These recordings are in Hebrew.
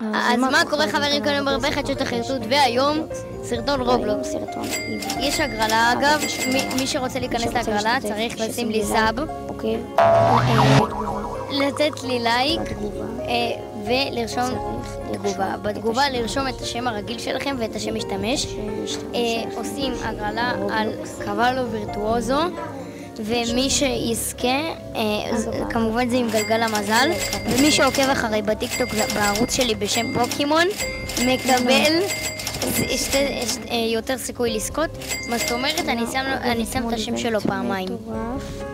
אז מה קורה חברים, כאן הרבה חדשות החירטוט, והיום סרטון רובלוקס. יש הגרלה, אגב, מי שרוצה להיכנס להגרלה צריך לשים לי סאב, לתת לי לייק ולרשום תגובה. בתגובה לרשום את השם הרגיל שלכם ואת השם משתמש. עושים הגרלה על קוואלו וירטואוזו, ומי שיזכה, כמובן זה עם גלגל המזל, ומי שעוקב אחרי בטיקטוק בערוץ שלי בשם פוקימון מקבל יותר סיכוי לזכות. מה זאת אומרת? אני שם את השם שלו פעמיים,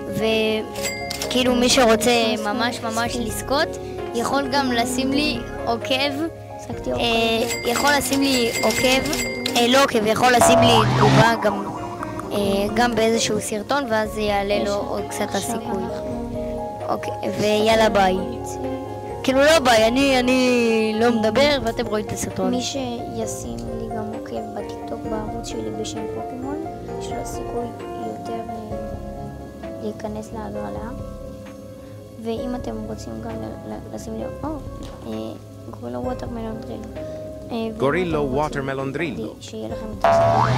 וכאילו מי שרוצה ממש ממש לזכות יכול גם לשים לי עוקב, יכול לשים לי עוקב, לא עוקב, יכול לשים לי תגובה גם באיזשהו סרטון, ואז זה יעלה לו עוד קצת הסיכוי. אוקיי, ויאללה ביי. כאילו לא ביי, אני לא מדבר ואתם רואים את הסרטון. מי שישים לי גם עוקב בטיקטוק בערוץ שלי בשם פוקימון, יש לו סיכוי יותר להיכנס להגרלה. ואם אתם רוצים גם לשים לי, קוראים לו ווטרמלון דרילו. גורילו ווטרמלון דרילו. שיהיה לכם את הסיכוי.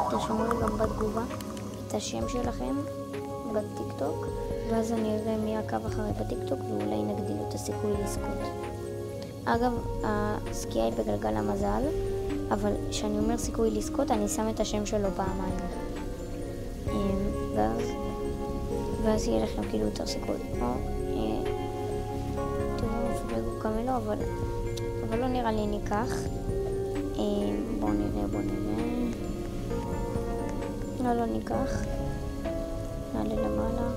תרשמו לי גם בתגובה את השם שלכם בטיקטוק, ואז אני אראה מי עקב אחרי בטיקטוק ואולי נגדיל את הסיכוי לזכות. אגב, הסקייה היא בגלגל המזל, אבל כשאני אומר סיכוי לזכות אני שם את השם שלו פעמיים, ואז יהיה לכם כאילו יותר סיכוי. תראו אפילו קמלו, אבל לא נראה לי ניקח. בואו נראה. לא ניקח. נעלה למעלה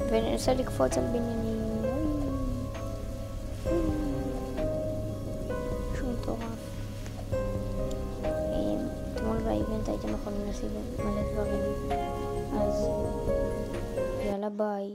וננסה לקפוץ על בניינים. שהוא מטורף. אתמול באיבנט הייתם יכולים להשיג מלא דברים, אז יאללה ביי.